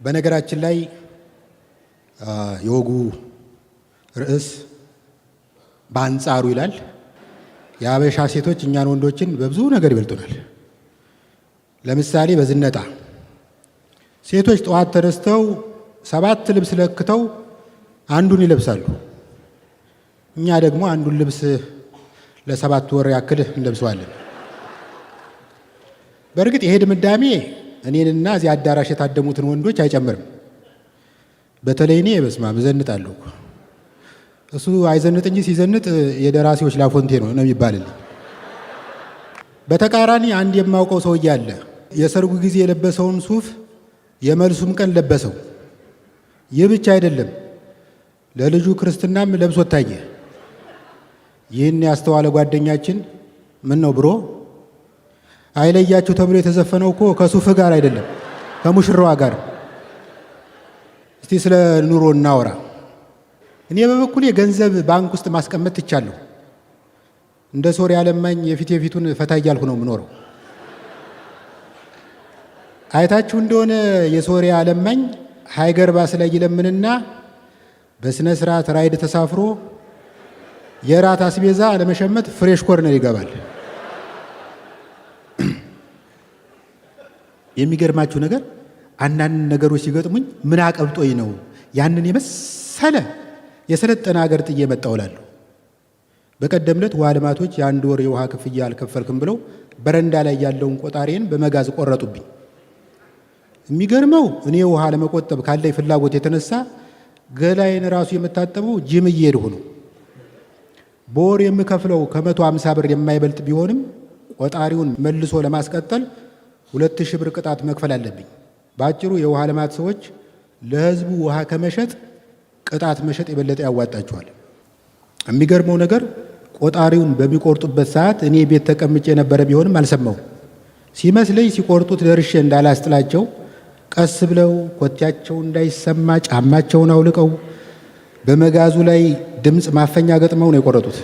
በነገራችን ላይ የወጉ ርዕስ በአንጻሩ ይላል። የአበሻ ሴቶች እኛን ወንዶችን በብዙ ነገር ይበልጡናል። ለምሳሌ በዝነጣ ሴቶች ጠዋት ተነስተው 7 ልብስ ለክተው አንዱን ይለብሳሉ። እኛ ደግሞ አንዱን ልብስ ለ7 ወር ያክል እንለብሰዋለን። በእርግጥ ይሄ ድምዳሜ እኔንና እዚህ አዳራሽ የታደሙትን ወንዶች አይጨምርም። በተለይ እኔ በስማ እዘንጣለሁ። እሱ አይዘንጥ እንጂ ሲዘንጥ የደራሲዎች ላፎንቴ ነው የሚባልልኝ። በተቃራኒ አንድ የማውቀው ሰውዬ አለ። የሰርጉ ጊዜ የለበሰውን ሱፍ የመልሱም ቀን ለበሰው። ይህ ብቻ አይደለም፣ ለልጁ ክርስትናም ለብሶት ታየ። ይህን ያስተዋለ ጓደኛችን ምን ነው ብሮ አይለያችሁ ተብሎ የተዘፈነው እኮ ከሱፍ ጋር አይደለም ከሙሽራዋ ጋር። እስቲ ስለ ኑሮ እናወራ። እኔ በበኩሌ ገንዘብ ባንክ ውስጥ ማስቀመጥ ትቻለሁ። እንደ ሶሪያ ለማኝ የፊቱን ፈታ እያልኩ ነው የምኖረው። አይታችሁ እንደሆነ የሶሪያ ለማኝ ሃይገር ባስ ላይ ይለምንና በስነ ስርዓት ራይድ ተሳፍሮ የራት አስቤዛ ለመሸመት ፍሬሽ ኮርነር ይገባል። የሚገርማችሁ ነገር አንዳንድ ነገሮች ሲገጥሙኝ ምን አቀብጦኝ ነው ያንን የመሰለ የሰለጠነ ሀገር ጥዬ መጣሁ እላለሁ። በቀደም ዕለት ውሃ ልማቶች የ1 ወር የውሃ ክፍያ አልከፈልክም ብለው በረንዳ ላይ ያለውን ቆጣሪን በመጋዝ ቆረጡብኝ። የሚገርመው እኔ ውሃ ለመቆጠብ ካለኝ ፍላጎት የተነሳ ገላይን ራሱ የምታጠበው ጂም እየሄድሁ ነው። በወር የምከፍለው ከ150 ብር የማይበልጥ ቢሆንም ቆጣሪውን መልሶ ለማስቀጠል 2000 ብር ቅጣት መክፈል አለብኝ። በአጭሩ የውሃ ልማት ሰዎች ለህዝቡ ውሃ ከመሸጥ ቅጣት መሸጥ የበለጠ ያዋጣቸዋል። የሚገርመው ነገር ቆጣሪውን በሚቆርጡበት ሰዓት እኔ ቤት ተቀምጬ የነበረ ቢሆንም አልሰማው። ሲመስለኝ ሲቆርጡት ደርሼ እንዳላስጥላቸው ቀስ ብለው ኮቴያቸው እንዳይሰማ ጫማቸውን አውልቀው በመጋዙ ላይ ድምፅ ማፈኛ ገጥመው ነው የቆረጡት።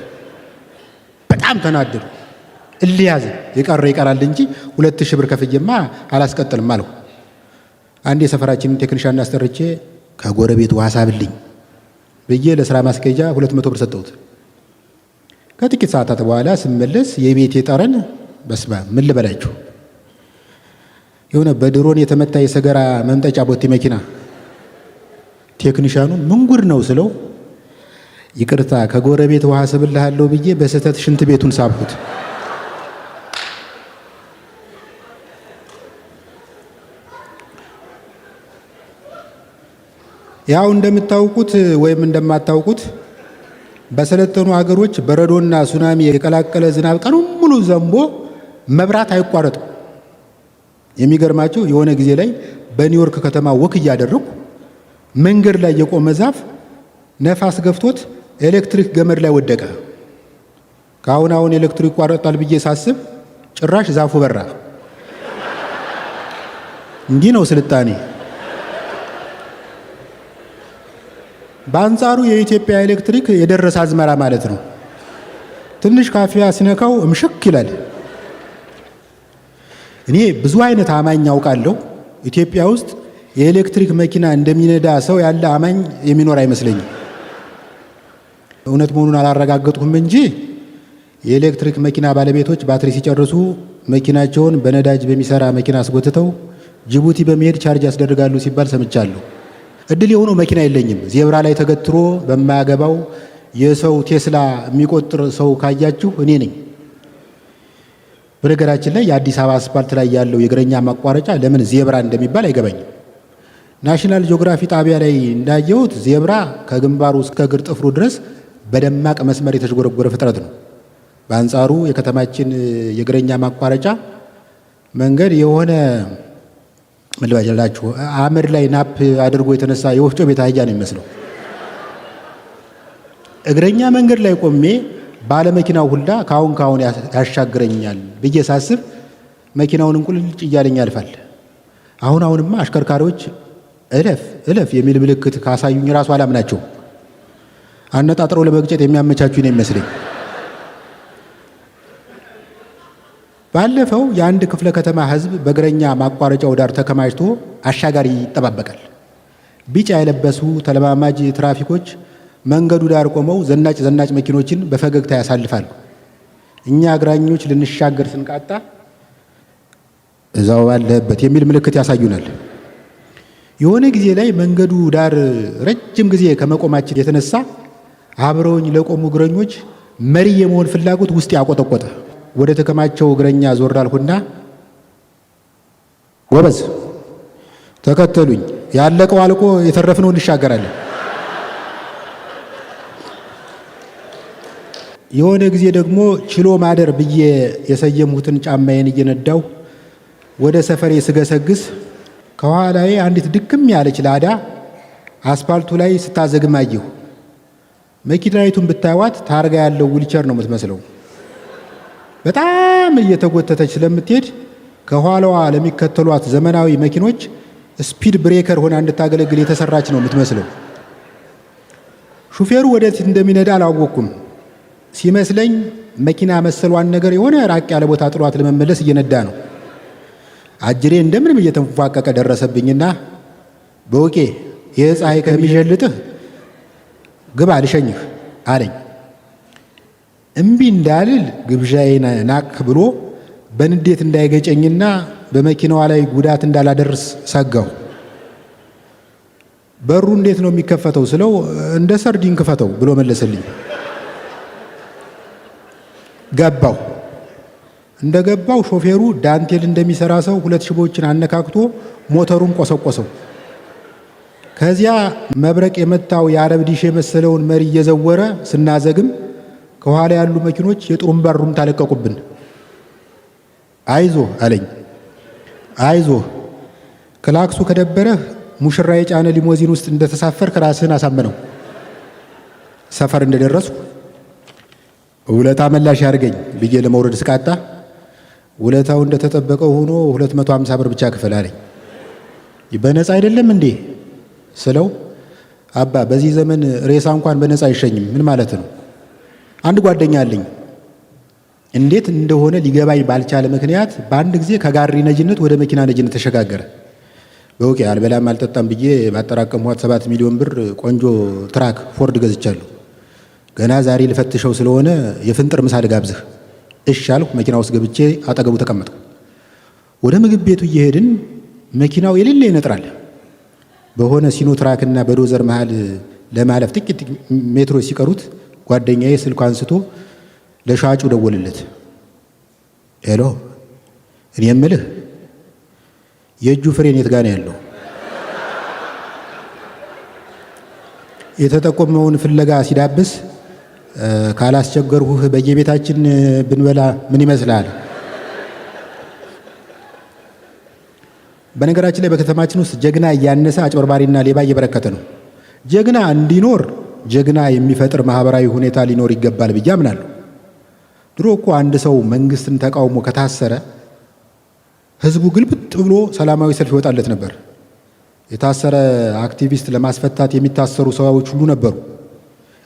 በጣም ተናደዱ። እልያዘ የቀረ ይቀራል እንጂ 2000 ብር ከፍዬማ አላስቀጥልም አለው። አንድ የሰፈራችንን ቴክኒሻን አስጠርቼ ከጎረቤት ውሃ ሳብልኝ ብዬ ለስራ ማስኬጃ 200 ብር ሰጠሁት። ከጥቂት ሰዓታት በኋላ ስመለስ የቤቴ ጠረን በስማ ምን ልበላችሁ፣ የሆነ በድሮን የተመታ የሰገራ መምጠጫ ቦቴ መኪና። ቴክኒሻኑ ምን ጉድ ነው ስለው ይቅርታ ከጎረቤት ውሃ ስብልሃለሁ ብዬ በስህተት ሽንት ቤቱን ሳብኩት። ያው እንደምታውቁት ወይም እንደማታውቁት በሰለጠኑ ሀገሮች በረዶና ሱናሚ የቀላቀለ ዝናብ ቀኑን ሙሉ ዘንቦ መብራት አይቋረጥም። የሚገርማቸው የሆነ ጊዜ ላይ በኒውዮርክ ከተማ ወክ እያደረኩ መንገድ ላይ የቆመ ዛፍ ነፋስ ገፍቶት ኤሌክትሪክ ገመድ ላይ ወደቀ። አሁን ኤሌክትሪክ ይቋረጣል ብዬ ሳስብ ጭራሽ ዛፉ በራ። እንዲህ ነው ስልጣኔ። በአንጻሩ የኢትዮጵያ ኤሌክትሪክ የደረሰ አዝመራ ማለት ነው። ትንሽ ካፊያ ሲነካው እምሽክ ይላል። እኔ ብዙ አይነት አማኝ ያውቃለሁ። ኢትዮጵያ ውስጥ የኤሌክትሪክ መኪና እንደሚነዳ ሰው ያለ አማኝ የሚኖር አይመስለኝም። እውነት መሆኑን አላረጋገጥኩም እንጂ የኤሌክትሪክ መኪና ባለቤቶች ባትሪ ሲጨርሱ መኪናቸውን በነዳጅ በሚሰራ መኪና አስጎትተው ጅቡቲ በመሄድ ቻርጅ ያስደርጋሉ ሲባል ሰምቻለሁ። እድል የሆነው መኪና የለኝም። ዜብራ ላይ ተገትሮ በማያገባው የሰው ቴስላ የሚቆጥር ሰው ካያችሁ እኔ ነኝ። በነገራችን ላይ የአዲስ አበባ አስፓልት ላይ ያለው የእግረኛ ማቋረጫ ለምን ዜብራ እንደሚባል አይገባኝም። ናሽናል ጂኦግራፊ ጣቢያ ላይ እንዳየሁት ዜብራ ከግንባሩ እስከ እግር ጥፍሩ ድረስ በደማቅ መስመር የተዥጎረጎረ ፍጥረት ነው። በአንጻሩ የከተማችን የእግረኛ ማቋረጫ መንገድ የሆነ ምን ልባላችሁ አመድ ላይ ናፕ አድርጎ የተነሳ የወፍጮ ቤት አህያ ነው የሚመስለው። እግረኛ መንገድ ላይ ቆሜ ባለመኪናው ሁላ ካሁን ያሻግረኛል ብዬ ሳስብ መኪናውን እንቁልጭ እያለኝ ያልፋል። አሁንማ አሽከርካሪዎች እለፍ የሚል ምልክት ካሳዩኝ ራሱ አላምናቸው። አነጣጥረው ለመግጨት የሚያመቻቹኝ ነው የሚመስለኝ። ባለፈው የአንድ ክፍለ ከተማ ህዝብ በእግረኛ ማቋረጫው ዳር ተከማችቶ አሻጋሪ ይጠባበቃል። ቢጫ የለበሱ ተለማማጅ ትራፊኮች መንገዱ ዳር ቆመው ዘናጭ መኪኖችን በፈገግታ ያሳልፋሉ። እኛ እግረኞች ልንሻገር ስንቃጣ እዛው ባለበት የሚል ምልክት ያሳዩናል። የሆነ ጊዜ ላይ መንገዱ ዳር ረጅም ጊዜ ከመቆማችን የተነሳ አብረውኝ ለቆሙ እግረኞች መሪ የመሆን ፍላጎት ውስጥ ያቆጠቆጠ። ወደ ተከማቸው እግረኛ ዞር አልኩና ጎበዝ ተከተሉኝ፣ ያለቀው አልቆ የተረፍነው እንሻገራለን። የሆነ ጊዜ ደግሞ ችሎ ማደር ብዬ የሰየሙትን ጫማዬን እየነዳው ወደ ሰፈሬ ስገሰግስ ከኋላዬ አንዲት ድክም ያለች ላዳ አስፓልቱ ላይ ስታዘግም አየሁ። መኪናይቱን ብታዩት ታርጋ ያለው ዊልቸር ነው የምትመስለው። በጣም እየተጎተተች ስለምትሄድ ከኋላዋ ለሚከተሏት ዘመናዊ መኪኖች ስፒድ ብሬከር ሆና እንድታገለግል የተሰራች ነው የምትመስለው። ሹፌሩ ወዴት እንደሚነዳ አላወቅኩም። ሲመስለኝ መኪና መሰሏን ነገር የሆነ ራቅ ያለ ቦታ ጥሏት ለመመለስ እየነዳ ነው። አጅሬ እንደምንም እየተንፏቀቀ ደረሰብኝና በውቄ ይህ ፀሐይ ከሚዠልጥህ ግባ ልሸኝህ አለኝ። እምቢ እንዳልል ግብዣዬን ናቅ ብሎ በንዴት እንዳይገጨኝና በመኪናዋ ላይ ጉዳት እንዳላደርስ ሰጋሁ። በሩ እንዴት ነው የሚከፈተው ስለው እንደ ሰርዲን ክፈተው ብሎ መለሰልኝ። ገባው። እንደገባው ሾፌሩ ዳንቴል እንደሚሰራ ሰው 2 ሽቦችን አነካክቶ ሞተሩን ቆሰቆሰው። ከዚያ መብረቅ የመታው የአረብ ዲሽ የመሰለውን መሪ እየዘወረ ስናዘግም ከኋላ ያሉ መኪኖች የጥሩምባ ሩምታ ለቀቁብን። አይዞ አለኝ። አይዞ ክላክሱ ከደበረህ ሙሽራ የጫነ ሊሞዚን ውስጥ እንደተሳፈርክ ራስህን አሳመነው። ሰፈር እንደደረስኩ ውለታ መላሽ ያርገኝ ብዬ ለመውረድ ስቃጣ ውለታው እንደተጠበቀው ሆኖ 250 ብር ብቻ ክፈል አለኝ። በነፃ አይደለም እንዴ ስለው አባ በዚህ ዘመን ሬሳ እንኳን በነፃ አይሸኝም። ምን ማለት ነው? አንድ ጓደኛ አለኝ እንዴት እንደሆነ ሊገባኝ ባልቻለ ምክንያት በአንድ ጊዜ ከጋሪ ነጅነት ወደ መኪና ነጅነት ተሸጋገረ። በውቄ አልበላም አልጠጣም ብዬ ባጠራቀምኋት 7 ሚሊዮን ብር ቆንጆ ትራክ ፎርድ ገዝቻለሁ። ገና ዛሬ ልፈትሸው ስለሆነ የፍንጥር ምሳ ልጋብዝህ። እሺ አልኩ። መኪና ውስጥ ገብቼ አጠገቡ ተቀመጥኩ። ወደ ምግብ ቤቱ እየሄድን መኪናው የሌለ ይነጥራል። በሆነ ሲኖ ትራክና በዶዘር መሃል ለማለፍ ጥቂት ሜትሮች ሲቀሩት ጓደኛዬ ስልኩ አንስቶ ለሻጩ ደወልለት። ሄሎ፣ እኔ የምልህ የእጁ ፍሬን የት ጋ ነው ያለው? የተጠቆመውን ፍለጋ ሲዳብስ ካላስቸገርሁህ በየቤታችን ብንበላ ምን ይመስላል? በነገራችን ላይ በከተማችን ውስጥ ጀግና እያነሰ አጭበርባሪና ሌባ እየበረከተ ነው። ጀግና እንዲኖር ጀግና የሚፈጥር ማህበራዊ ሁኔታ ሊኖር ይገባል ብዬ አምናለሁ። ድሮ እኮ አንድ ሰው መንግስትን ተቃውሞ ከታሰረ ህዝቡ ግልብጥ ብሎ ሰላማዊ ሰልፍ ይወጣለት ነበር። የታሰረ አክቲቪስት ለማስፈታት የሚታሰሩ ሰዎች ሁሉ ነበሩ።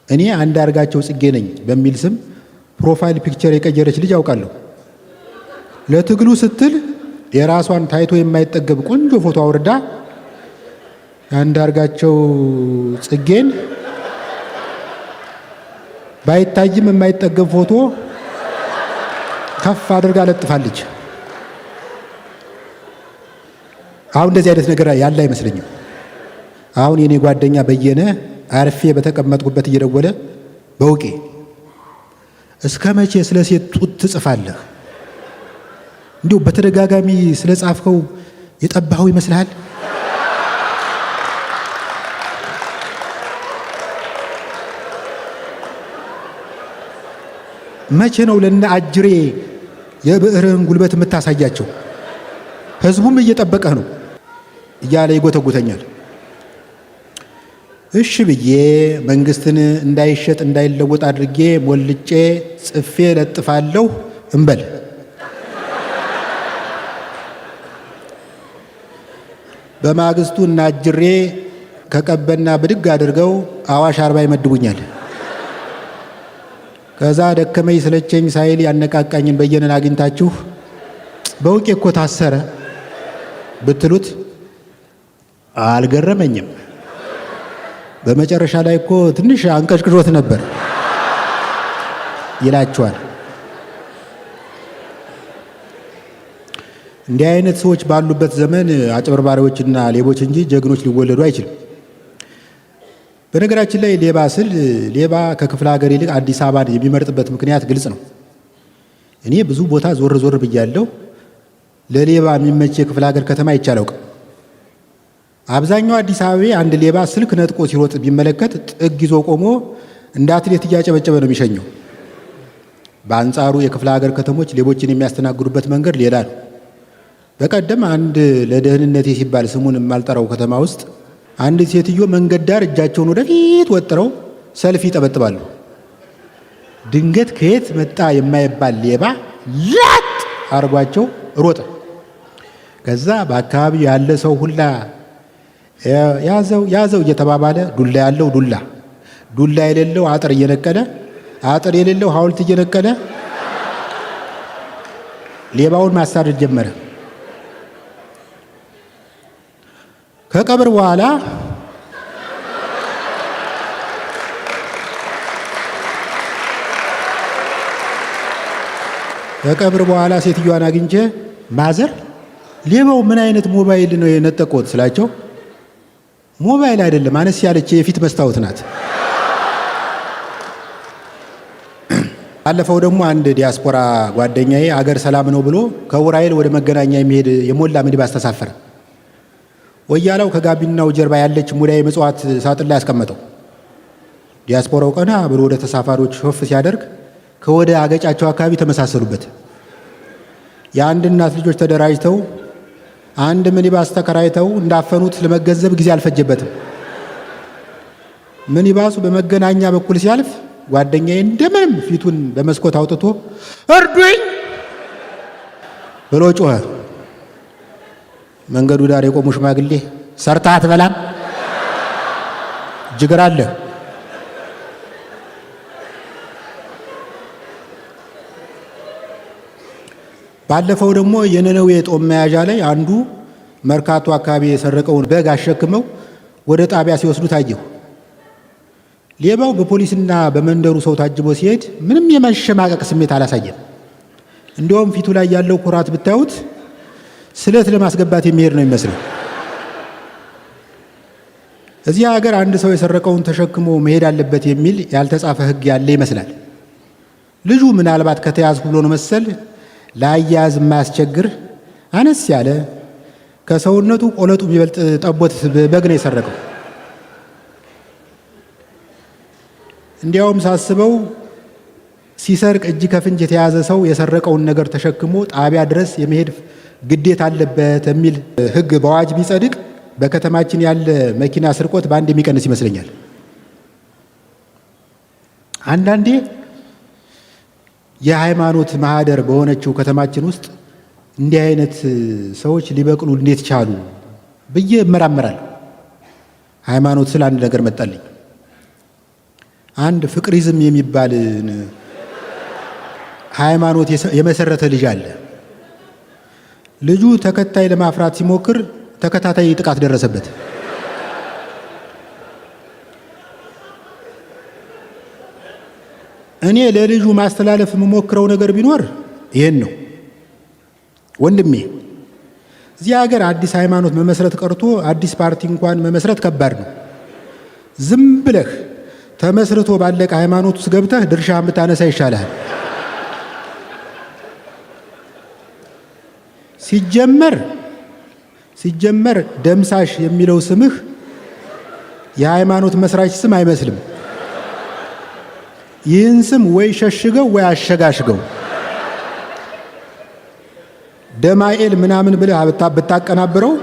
እኔ አንዳርጋቸው ጽጌ ነኝ በሚል ስም ፕሮፋይል ፒክቸር የቀየረች ልጅ አውቃለሁ። ለትግሉ ስትል የራሷን ታይቶ የማይጠገብ ቆንጆ ፎቶ አውርዳ አንዳርጋቸው ጽጌን ባይታይም የማይጠገብ ፎቶ ከፍ አድርጋ ለጥፋለች። አሁን እንደዚህ አይነት ነገር ያለ አይመስለኝም። አሁን የኔ ጓደኛ በየነ አርፌ በተቀመጥኩበት እየደወለ በውቄ እስከ መቼ ስለ ሴት ጡት ትጽፋለህ? እንዲሁ በተደጋጋሚ ስለ ጻፍከው የጠባኸው ይመስልሃል? መቼ ነው ለነ አጅሬ የብዕርህን ጉልበት የምታሳያቸው? ህዝቡም እየጠበቀህ ነው እያለ ይጎተጉተኛል። እሺ ብዬ መንግስትን እንዳይሸጥ እንዳይለወጥ አድርጌ ሞልጬ ጽፌ ለጥፋለሁ እንበል። በማግስቱ እና አጅሬ ከቀበና ብድግ አድርገው አዋሽ 40 ይመድቡኛል። ከዛ ደከመኝ ስለቸኝ ሳይል ያነቃቃኝን በየነን አግኝታችሁ በውቄ እኮ ታሰረ ብትሉት አልገረመኝም። በመጨረሻ ላይ እኮ ትንሽ አንቀሽቅሾት ነበር ይላቸዋል። እንዲህ አይነት ሰዎች ባሉበት ዘመን አጭበርባሪዎችና ሌቦች እንጂ ጀግኖች ሊወለዱ አይችልም። በነገራችን ላይ ሌባ ከክፍለ ሀገር ይልቅ አዲስ አበባን የሚመርጥበት ምክንያት ግልጽ ነው። እኔ ብዙ ቦታ ዞር ዞር ብያለሁ። ለሌባ የሚመች የክፍለ ሀገር ከተማ አይቻለው። አብዛኛው አዲስ አበባ አንድ ሌባ ስልክ ነጥቆ ሲሮጥ ቢመለከት ጥግ ይዞ ቆሞ እንደ አትሌት እያጨበጨበ ነው የሚሸኘው። በአንጻሩ የክፍለ ሀገር ከተሞች ሌቦችን የሚያስተናግዱበት መንገድ ሌላ ነው። በቀደም አንድ ለደህንነቴ ሲባል ስሙን የማልጠራው ከተማ ውስጥ አንድ ሴትዮ መንገድ ዳር እጃቸውን ወደፊት ወጥረው ሰልፍ ይጠበጥባሉ። ድንገት ከየት መጣ የማይባል ሌባ ላጥ አርጓቸው ሮጠ። ከዛ በአካባቢው ያለ ሰው ሁላ ያዘው እየተባባለ ዱላ ያለው ዱላ የሌለው አጥር እየነቀለ አጥር የሌለው ሐውልት እየነቀለ ሌባውን ማሳደድ ጀመረ። ከቀብር በኋላ ሴትዮዋን አግኝቼ ማዘር ሌባው ምን አይነት ሞባይል ነው የነጠቆት ስላቸው፣ ሞባይል አይደለም አነስ ያለች የፊት መስታወት ናት። ባለፈው ደግሞ አንድ ዲያስፖራ ጓደኛዬ አገር ሰላም ነው ብሎ ከውራይል ወደ መገናኛ የሚሄድ የሞላ ሚኒባስ ተሳፈረ። ወያላው ከጋቢናው ጀርባ ያለች ሙዳየ ምጽዋት ሳጥን ላይ ያስቀመጠው። ዲያስፖራው ቀና ብሎ ወደ ተሳፋሪዎች ሾፍ ሲያደርግ ከወደ አገጫቸው አካባቢ ተመሳሰሉበት። የአንድ እናት ልጆች ተደራጅተው አንድ ሚኒባስ ተከራይተው እንዳፈኑት ለመገንዘብ ጊዜ አልፈጀበትም። ሚኒባሱ በመገናኛ በኩል ሲያልፍ ጓደኛዬ እንደምንም ፊቱን በመስኮት አውጥቶ እርዱኝ ብሎ ጮኸ። መንገዱ ዳር የቆሙ ሽማግሌ ሰርታ አትበላም ጅግር አለ። ባለፈው ደግሞ የነነዌ ጦም መያዣ ላይ አንዱ መርካቶ አካባቢ የሰረቀውን በግ አሸክመው ወደ ጣቢያ ሲወስዱ ታየሁ። ሌባው በፖሊስና በመንደሩ ሰው ታጅቦ ሲሄድ ምንም የመሸማቀቅ ስሜት አላሳየም። እንዲያውም ፊቱ ላይ ያለው ኩራት ብታዩት ስለት ለማስገባት የሚሄድ ነው የሚመስለው። እዚህ ሀገር አንድ ሰው የሰረቀውን ተሸክሞ መሄድ አለበት የሚል ያልተጻፈ ሕግ ያለ ይመስላል። ልጁ ምናልባት ከተያዝኩ ብሎ ነው መሰል ለአያያዝ የማያስቸግር አነስ ያለ ከሰውነቱ ቆለጡ የሚበልጥ ጠቦት በግ ነው የሰረቀው። እንዲያውም ሳስበው ሲሰርቅ እጅ ከፍንጅ የተያዘ ሰው የሰረቀውን ነገር ተሸክሞ ጣቢያ ድረስ የመሄድ ግዴታ አለበት የሚል ሕግ በአዋጅ ቢጸድቅ በከተማችን ያለ መኪና ስርቆት በአንድ የሚቀንስ ይመስለኛል። አንዳንዴ የሃይማኖት ማህደር በሆነችው ከተማችን ውስጥ እንዲህ አይነት ሰዎች ሊበቅሉ እንዴት ቻሉ ብዬ እመራመራለሁ። ሃይማኖት ስለ አንድ ነገር መጣልኝ። አንድ ፍቅሪዝም የሚባል ሃይማኖት የመሰረተ ልጅ አለ። ልጁ ተከታይ ለማፍራት ሲሞክር ተከታታይ ጥቃት ደረሰበት። እኔ ለልጁ ማስተላለፍ የምሞክረው ነገር ቢኖር ይሄን ነው። ወንድሜ፣ እዚህ ሀገር አዲስ ሃይማኖት መመስረት ቀርቶ አዲስ ፓርቲ እንኳን መመስረት ከባድ ነው። ዝም ብለህ ተመስርቶ ባለቀ ሃይማኖት ውስጥ ገብተህ ድርሻ የምታነሳ ይሻላል። ሲጀመር ደምሳሽ የሚለው ስምህ የሃይማኖት መስራች ስም አይመስልም። ይህን ስም ወይ ሸሽገው ወይ አሸጋሽገው። ደማኤል ምናምን ብለህ ብታቀናብረው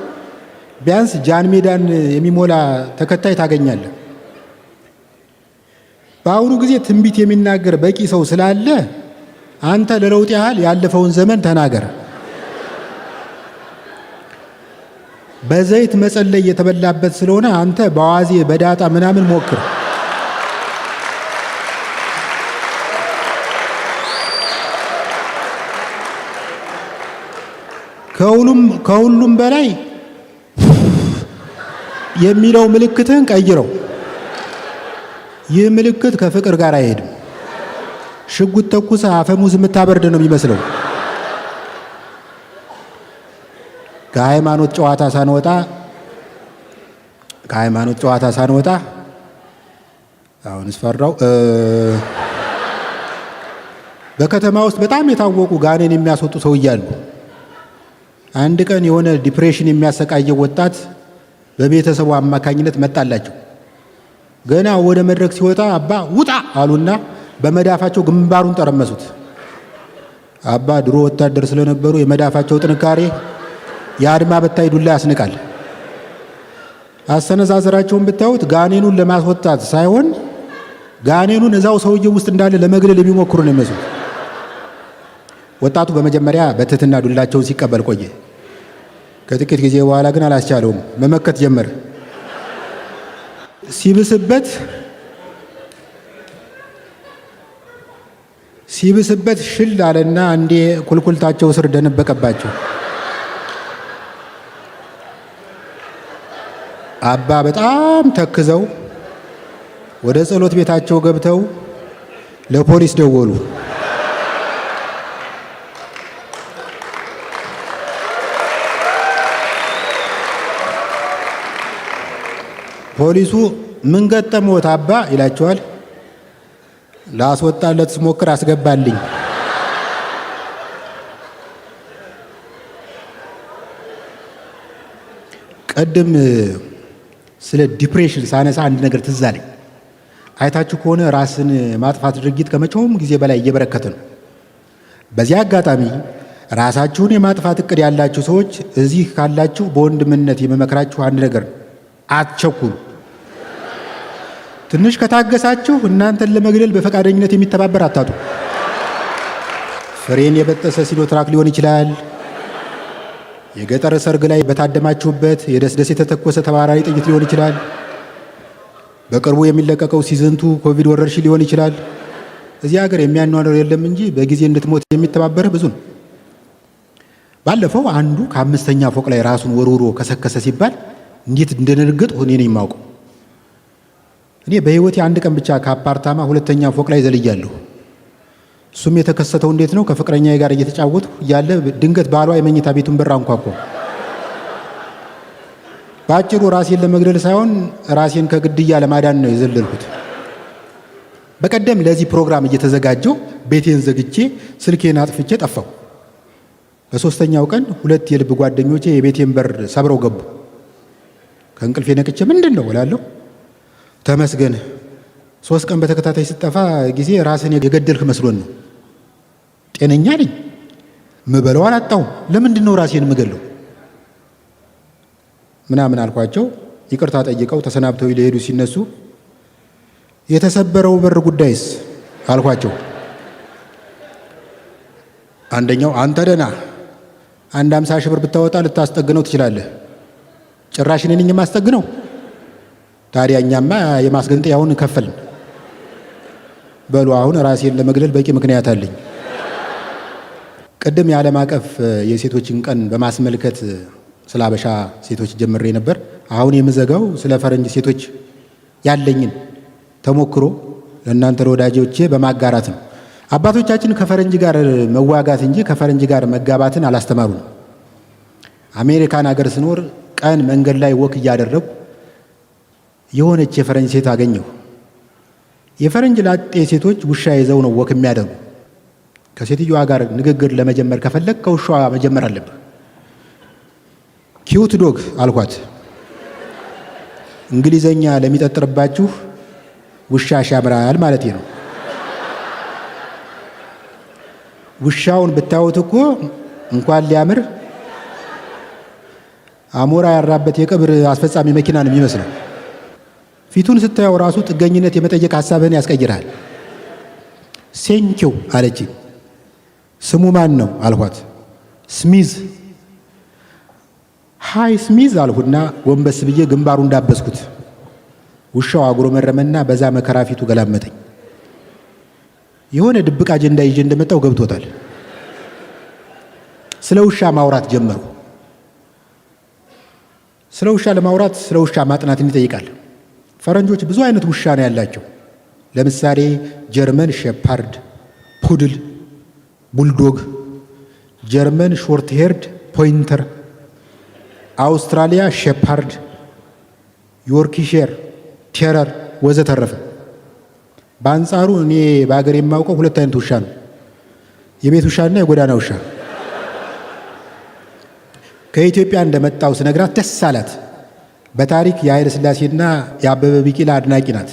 ቢያንስ ጃን ሜዳን የሚሞላ ተከታይ ታገኛለህ። በአሁኑ ጊዜ ትንቢት የሚናገር በቂ ሰው ስላለ አንተ ለለውጥ ያህል ያለፈውን ዘመን ተናገር። በዘይት መጸለይ የተበላበት ስለሆነ አንተ በዋዜ በዳጣ ምናምን ሞክር። ከሁሉም በላይ የሚለው ምልክትህን ቀይረው። ይህ ምልክት ከፍቅር ጋር አይሄድም። ሽጉጥ ተኩሰ አፈሙዝ የምታበርድ ነው የሚመስለው። ከሃይማኖት ጨዋታ ሳንወጣ አሁን ስፈራው በከተማ ውስጥ በጣም የታወቁ ጋኔን የሚያስወጡ ሰው እያሉ አንድ ቀን የሆነ ዲፕሬሽን የሚያሰቃየው ወጣት በቤተሰቡ አማካኝነት መጣላቸው። ገና ወደ መድረክ ሲወጣ አባ ውጣ አሉና በመዳፋቸው ግንባሩን ጠረመሱት። አባ ድሮ ወታደር ስለነበሩ የመዳፋቸው ጥንካሬ የአድማ በታይ ዱላ ያስንቃል። አሰነዛዘራቸውን ብታዩት ጋኔኑን ለማስወጣት ሳይሆን ጋኔኑን እዛው ሰውየው ውስጥ እንዳለ ለመግደል የሚሞክሩ ነው የሚመስሉት። ወጣቱ በመጀመሪያ በትህትና ዱላቸውን ሲቀበል ቆየ። ከጥቂት ጊዜ በኋላ ግን አላስቻለውም፣ መመከት ጀመረ። ሲብስበት ሽል አለና አንዴ ኩልኩልታቸው ስር ደነበቀባቸው። አባ በጣም ተክዘው ወደ ጸሎት ቤታቸው ገብተው ለፖሊስ ደወሉ። ፖሊሱ ምን ገጠመዎት አባ ይላቸዋል። ላስወጣለት ስሞክር አስገባልኝ። ቀደም ስለ ዲፕሬሽን ሳነሳ አንድ ነገር ትዝ አለኝ። አይታችሁ ከሆነ ራስን ማጥፋት ድርጊት ከመቼውም ጊዜ በላይ እየበረከተ ነው። በዚህ አጋጣሚ ራሳችሁን የማጥፋት እቅድ ያላችሁ ሰዎች እዚህ ካላችሁ በወንድምነት የመመክራችሁ አንድ ነገር ነው። አትቸኩሉ። ትንሽ ከታገሳችሁ እናንተን ለመግደል በፈቃደኝነት የሚተባበር አታጡ። ፍሬን የበጠሰ ሲኖትራክ ሊሆን ይችላል። የገጠር ሰርግ ላይ በታደማችሁበት የደስደስ የተተኮሰ ተባራሪ ጥይት ሊሆን ይችላል። በቅርቡ የሚለቀቀው ሲዝንቱ ኮቪድ ወረርሽኝ ሊሆን ይችላል። እዚህ ሀገር የሚያኗነው የለም እንጂ በጊዜ እንድትሞት የሚተባበር ብዙ ነው። ባለፈው አንዱ ከ5ኛ ፎቅ ላይ ራሱን ወርውሮ ከሰከሰ ሲባል እንዴት እንደነገጥኩ እኔ ነኝ የማውቀው። እኔ በህይወቴ አንድ ቀን ብቻ ከአፓርታማ 2ኛ ፎቅ ላይ ዘልያለሁ። እሱም የተከሰተው እንዴት ነው? ከፍቅረኛዬ ጋር እየተጫወትኩ ያለ ድንገት ባሏ የመኝታ ቤቱን በር አንኳኳ። በአጭሩ ራሴን ለመግደል ሳይሆን ራሴን ከግድያ ለማዳን ነው የዘለልኩት። በቀደም ለዚህ ፕሮግራም እየተዘጋጀው ቤቴን ዘግቼ ስልኬን አጥፍቼ ጠፋሁ። በ3ኛው ቀን 2 የልብ ጓደኞቼ የቤቴን በር ሰብረው ገቡ። ከእንቅልፌ ነቅቼ ምንድን ነው እላለሁ። ተመስገን 3 ቀን በተከታታይ ስጠፋ ጊዜ ራስን የገደልክ መስሎን ነው። ጤነኛ ነኝ፣ ምበለው አላጣሁም። ለምንድን ነው ራሴን ምገለው ምናምን አልኳቸው። ይቅርታ ጠይቀው ተሰናብተው ሊሄዱ ሲነሱ የተሰበረው በር ጉዳይስ አልኳቸው። አንደኛው አንተ ደህና 50 ሺህ ብር ብታወጣ ልታስጠግነው ትችላለህ። ጭራሽ እኔ ነኝ የማስጠግነው? ታዲያ እኛማ የማስገንጠያውን ከፈልን። በሉ አሁን ራሴን ለመግደል በቂ ምክንያት አለኝ። ቅድም የዓለም አቀፍ የሴቶችን ቀን በማስመልከት ስለ አበሻ ሴቶች ጀምሬ ነበር። አሁን የምዘጋው ስለ ፈረንጅ ሴቶች ያለኝን ተሞክሮ ለእናንተ ለወዳጆቼ በማጋራት ነው። አባቶቻችን ከፈረንጅ ጋር መዋጋት እንጂ ከፈረንጅ ጋር መጋባትን አላስተማሩም። አሜሪካን ሀገር ስኖር ቀን መንገድ ላይ ወክ እያደረጉ የሆነች የፈረንጅ ሴት አገኘሁ። የፈረንጅ ላጤ ሴቶች ውሻ ይዘው ነው ወክ የሚያደርጉ። ከሴትዮዋ ጋር ንግግር ለመጀመር ከፈለግ ከውሻዋ መጀመር አለብህ። ኪዩት ዶግ አልኳት። እንግሊዘኛ ለሚጠጥርባችሁ ውሻ ያምራል ማለት ነው። ውሻውን ብታዩት እኮ እንኳን ሊያምር አሞራ ያራበት የቀብር አስፈጻሚ መኪና ነው የሚመስለው። ፊቱን ስታየው ራሱ ጥገኝነት የመጠየቅ ሐሳብህን ያስቀይራል። ሴንኪው አለች። ስሙ ማን ነው አልኳት። ስሚዝ። ሃይ ስሚዝ አልሁና ጎንበስ ብዬ ግንባሩ እንዳበስኩት። ውሻው አጉረመረመና በዛ መከራ ፊቱ ገላመጠኝ። የሆነ ድብቅ አጀንዳ ይዤ እንደመጣው ገብቶታል። ስለ ውሻ ማውራት ጀመሩ። ስለ ውሻ ለማውራት ስለ ውሻ ማጥናትን ይጠይቃል። ፈረንጆች ብዙ አይነት ውሻ ነው ያላቸው። ለምሳሌ ጀርመን ሼፓርድ፣ ፑድል፣ ቡልዶግ፣ ጀርመን ሾርት ሄርድ ፖይንተር፣ አውስትራሊያ ሼፓርድ፣ ዮርክሼር ቴረር ወዘተረፈ። በአንጻሩ እኔ በሀገር የማውቀው ሁለት አይነት ውሻ ነው፣ የቤት ውሻና የጎዳና ውሻ። ከኢትዮጵያ እንደመጣው ስነግራት ደስ አላት። በታሪክ የኃይለ ሥላሴና የአበበ ቢቂላ አድናቂ ናት።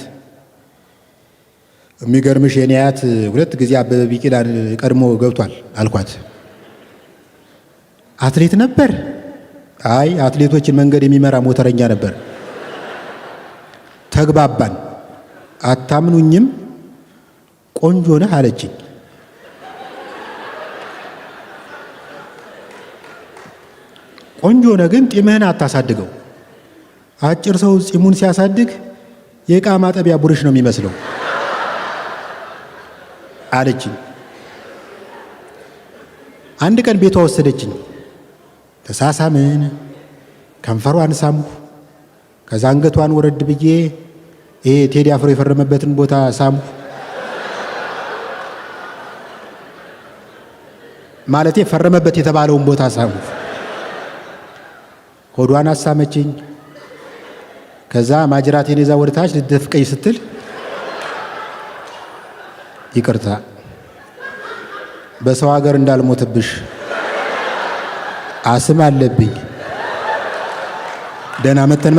የሚገርምሽ የኔ አያት 2 ጊዜ አበበ ቢቂላን ቀድሞ ገብቷል አልኳት። አትሌት ነበር? አይ አትሌቶችን መንገድ የሚመራ ሞተረኛ ነበር። ተግባባን። አታምኑኝም? ቆንጆ ነህ አለችኝ። ቆንጆ ነህ ግን ጢምህን አታሳድገው። አጭር ሰው ጺሙን ሲያሳድግ የዕቃ ማጠቢያ ቡርሽ ነው የሚመስለው አለችኝ። አንድ ቀን ቤቷ ወሰደችኝ። ተሳሳምን፣ ከንፈሯን ሳምኩ። ከዛ አንገቷን ወረድ ብዬ ይሄ ቴዲ አፍሮ የፈረመበትን ቦታ ሳምኩ። ማለቴ ፈረመበት የተባለውን ቦታ ሳምኩ። ሆዷን አሳመችኝ። ከዛ ማጅራቴን ይዛ ወደ ታች ልትደፍቀኝ ስትል ይቅርታ በሰው ሀገር እንዳልሞትብሽ አስም አለብኝ። ደህና መተን